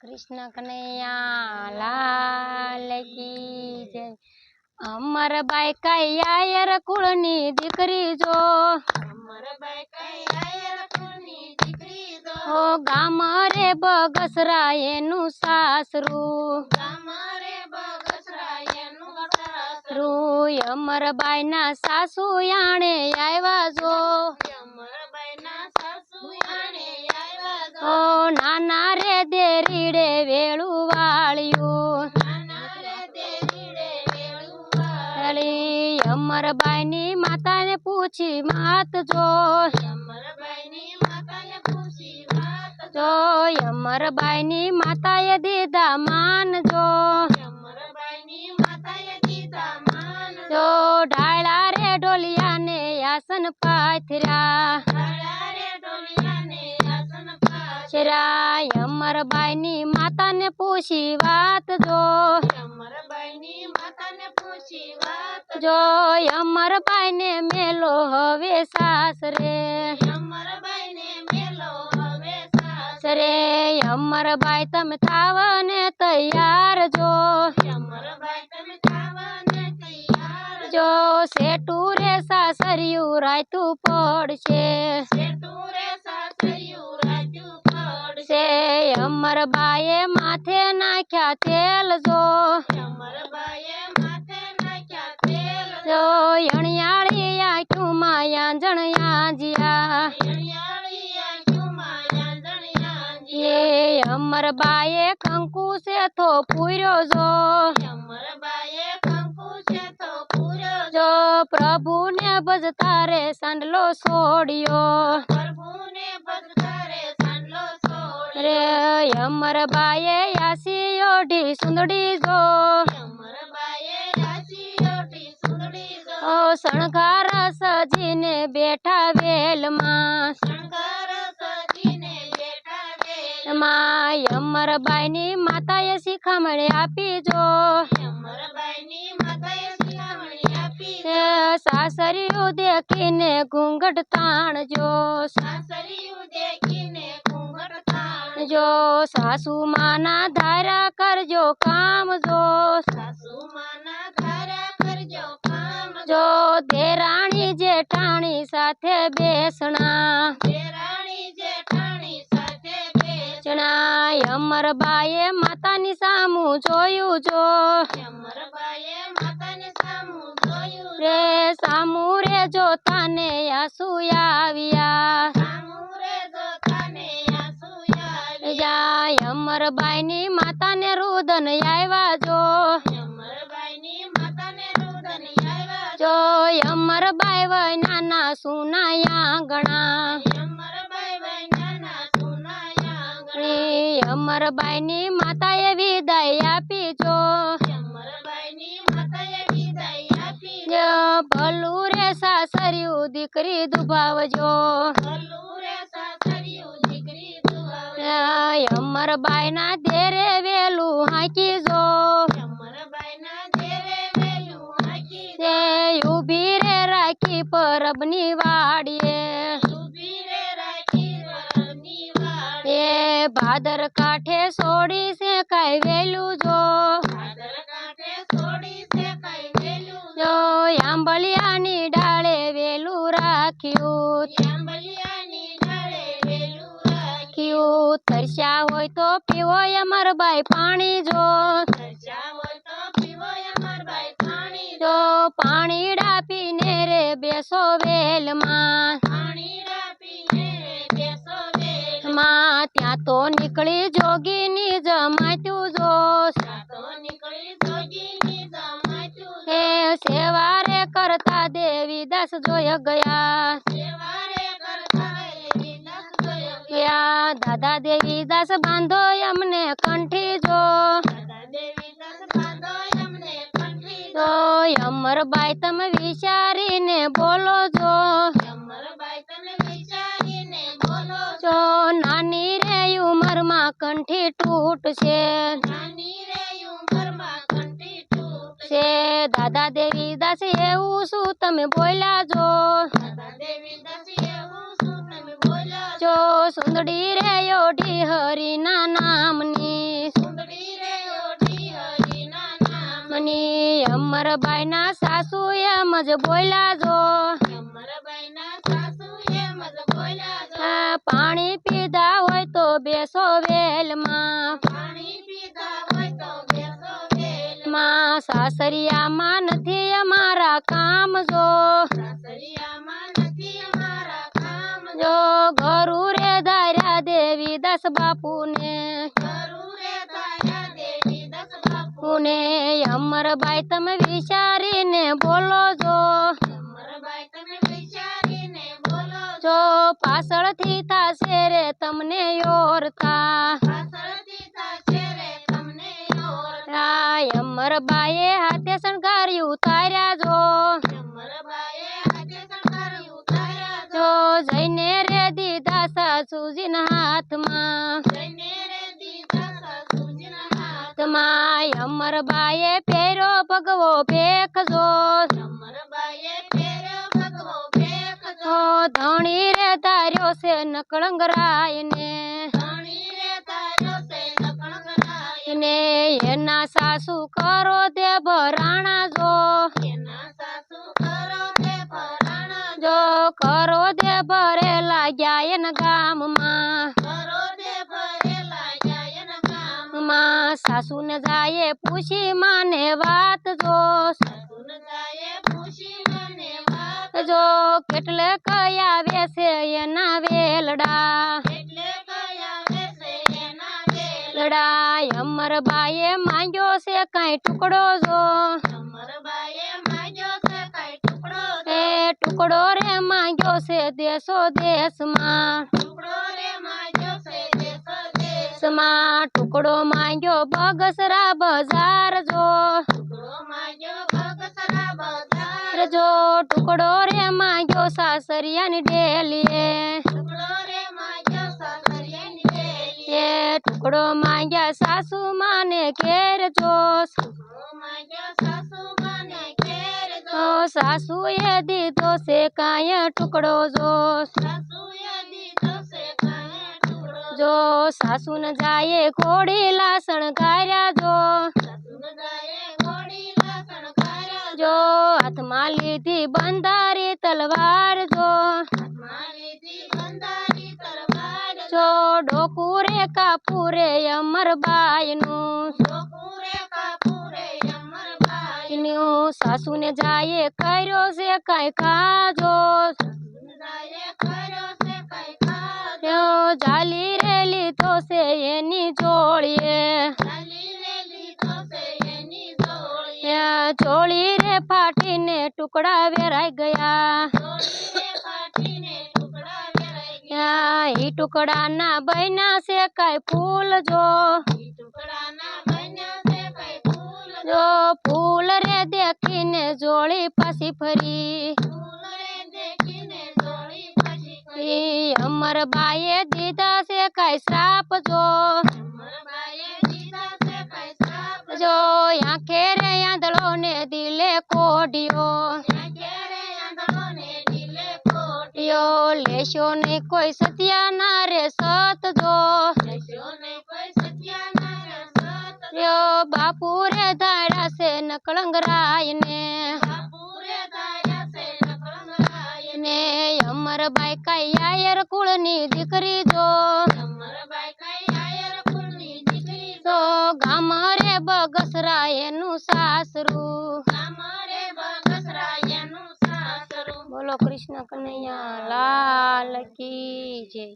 कृष्ण कन्हैया लाल की जय। अमरबाई कायर कुळनी दीकरी जो, अमरबाई कायर कुळनी दीकरी जो, हो गाम रे बगसरा एनु सासरू, गाम रे बगसरा एनु सासरू, अमरबाई ना सासू याणे आव्या जो, अमरबाई ना सासू याणे आव्या जो, हो नाना रे देरीडे वेळू वाळ्यू, नाना रे देरीडे वेळू वाळ्यू, अमरबाई नी माताने पूछी मात जो, अमरबाई नी माताने पूछी मात जो अमरबाई नी माताए दीधा मान जो, अमरबाई नी माताए दीधा मान जो ढाळा रे ढोलिया ने आसन पाथर्या, ढाळा रे ढोलिया ने आसन पाथर्या, शरा अमरबाई नी माताने पूछी वात जो, अमरबाई नी माताने पूछी वात जो अमरबाई ने मेलो हवे सासरे, अमरबाई ने मेलो हवे सासरे, अमरबाई तम थावने तैयार जो, अमरबाई तमे थावने तैयार जो सेटू रे सासरियू रायतू पड़शे, सेटू रे सासरियू राजू पड़शे, अमरबाई माथे नाख्या तेल जो, अमरबाई माथे नाख्या तेल जो यणियाळी आख्यू माया जणयाजिया, यणियाळी आख्यू माया जणयाजी, ये अमरबाई कंकु से थो पूर्यो जो, अमरबाई कंकु से तो पूरो जो प्रभु ने भजता रे सांडलो सोड़ियो, प्रभु ने बदकारे सांडलो छोड़ रे अमरबाई आसी ओढ़ी सुंदड़ी जो, अमरबाई आसी ओटी सुंदड़ी जो, ओ शणगार सजीने बैठा वेल मां, शंकर सजीने बैठा वेल माय अमरबाई नी माताए शिखामणी आपी जो, अमरबाई नी माताए शिखामणी आपी हे सासरियू देखीने घूंघट ताण जो, सासरियू देखीने घूंघट ताण जो सासू माना धारा करजो काम जो, सासू माना धारा करजो काम जो देराणी जेठाणी साथे बेसणा, देराणी जेठाणी साथे बेचना अमरबाई मातानी सामू जोयू जो, अमरबाई माताने सामू जोयू रे सामू रे जोताने आंसू आव्या, सामू रे जोताने आंसू आव्या, जाय अमरबाई नी माताने रुदन आव्या जो, अमरबाई नी माताने रुदन आव्या जो अमरबाई वय नाना सुना आंगणा, अमरबाई वैनाना सुनाया आंगणा, अमरबाई नी माताए विदाय आपी जो, अमरबाई नी माताए विदाई आपी जो भलू रे सासरियू दीकरी दुभावजो, भलू रे सासरियू दीकरी दुआवजो, अमरबाई ना देरे वेलू हाकी जो, अमरबाई ना देरे वेलू हाकी ते उभी रे राखी परबनी वाड़िए, उभी रे राखी वरनी वाड़ी, ए भादर काठे सोड़ी से काई वेलू जो, भादर कांठे सोड़ी से कई वेलू जो आंबलियानी डाळे वेलू राख्यू, आंबलियानी ढाळे वेलू राखी, तरस्या होय तो पीवो अमरबाई पाणी जो, तरस्या होय तो पीवो अमरबाई पाणी जो पाणी डापीने रे बेसो वेल मां, पाणी पीने रे बेसो वेल मां त्या तो निकली जोगीनी जमात्यू जो, तो निकली जोगीनी जमात्यू हे सेवा रे करता देवी दास जोय गया, सेवारे करता देवी दास जोय गया दादा देवी दास बांधो यमने कंठी जो, दादा देवी दास बांधो यमने कंठी जो अमरबाई तम विचारीने बोलो जो, अमरबाई तने विचारीने बोलो जो नानी रे उमर मा कंठी टूट से, नानी रे उमर मा कंठी टूट से दादा देवी दास एवं शू तमे बोल्या जो, दादा देवी दास એવું શું તમે બોલ્યા जो सुंदड़ी रे ओढ़ी हरि ना नामनी, અમરબાઈના સાસુ એમ જ બોલ્યા જો અમરબાઈના સાસુ એમ જ બોલ્યા જો આ પાણી પીધા હોય તો બેસો વેલમાં પાણી પીધા હોય તો બેસો વેલમાં માં સાસરિયામાં નથી અમારા કામ જો સાસરિયામાં નથી અમારા કામ જો ઘરું રે ધાર્યા દેવી દસ બાપુને કરું રે તારા દેવી દસ બાપુ પુને અમરબાઈ તમે વિચારીને બોલો જો અમરબાઈ તમે વિચારીને બોલો જો પાછળથી થાશે રે તમને ઓરતા પાછળથી થશે રે તમને ઓર અમરબાઈએ હાથે શણગાર્યું ઉતાર્યા જો અમરબાઈએ હાથે શણગારી ઉતાર્યા જો જઈને રે દીધા સાસુજીના હાથમાં જઈને રે દીધા સાસુજીના હાથ હાથમાં અમરબાઈએ પહેર્યો ભગવો ભેખ જો અમરબાઈએ પહેર્યો ભગવો ભેખ જો ઓ ધણી રે ધાર્યો છે નકળંગરાયને ધણી રે તાર્યો છે નકળંગરાય ને એના સાસુ કરો તે ભરાણા જો એના સાસુ કરો તે ભરાણા જો કરો દે ભરેલા ગયા એના ગામમાં કરો તે ભરેલા જાયન ગામ માં સાસુને જાય પૂછી માને વાત જો સાસુન ગાયે પૂછી મને વાત જો કેટલે કયા વેસે એના વેલડા એટલે કયા વેસે એના વેલ લડાય અમરબાઈએ માંગ્યો છે કાંઈ ટુકડો જો અમરબાઈએ માંગ્યો છે કઈ ટુકડો એ ટુકડો રે માંગ્યો છે દેશો દેશમાં ટુકડો રે માંગ્યો છે દેશ દેશ માં ટુકડો માંગ્યો બગસરા બજાર જો ટુકડો માંગ્યો ભગસરા બજાર જો ટુકડો રે માંગ્યો સાસરિયાની ડેલીએ ટુકડો રે માંગ્યો સાસરિયાની ડેલી એ ટુકડો માંગ્યા સાસુ માને ઘેર જો ટુકડો માંગ્યો સાસુ મને ઘેર જો સાસુએ દીધો છે કાંઈ ટુકડો જો સાસુએ દીધો છે કાંઈ ટુકડો જો સાસુને જાય ઘોડી લાસણ ગાર્યા જો સાસુન ગાયે ઘોડી લાસણ કર્યા જો હાથમાં લીધી બંધારી તલવાર જો હાથમાં લીધી બંધારી તલવાર જો ડોકુરે કાપુરે અમરબાઈનું ડોકુરે કાપુરે અમરબાઈ નું સાસુને જાય કર્યો છે કાંઈ કાજો સાસુન ગાયે કર્યો છે કઈ ખાધો ત્યો જાલી રે લીધો છે એની જોડીએ ચાલી રે લીધો છે એની જોડી ચોળી રે ફાટીને ટુકડા વેરાઈ ગયા જોડી રે ફાટીને ટુકડા વેરાઈ ગયા ઈ ટુકડાના બન્યા છે કાંઈ ફૂલ જો ઈ ટુકડાના બન્યા છે કઈ ફૂલ જો ફૂલ રે દેખીને જોડી પાછી ફરી ફૂલ રે દેખીને જોડી પછી કરી ઈ અમરબાઈએ દીધા છે કાંઈ શ્રાપ જો અમરબાઈએ દીધા છે કઈ શ્રાપ જો આંખે રે આંધળો ને દિલે કોઢિયો ત્યાં ઘેરે આંધળોને ઢીલે ખોટી યો લેશો નહીં કોઈ સત્યાના રે સત જો લેશો નહીં કોઈ સત્યાના રસત યો બાપુ રે ધાડ્યા છે નકળંગરાયને બાપુરે ગાયા છે નકળંગરાય ને અમરબાઈ કાંઈ આયર કુળની દીકરી જો અમરબાઈ કઈ આયર કુળની દીકરી તો ગામ રે બગસરા એનું સાસરું ગામરે બગસરાયનું સાસરું બોલો કૃષ્ણ કનૈયા લાલ કી જય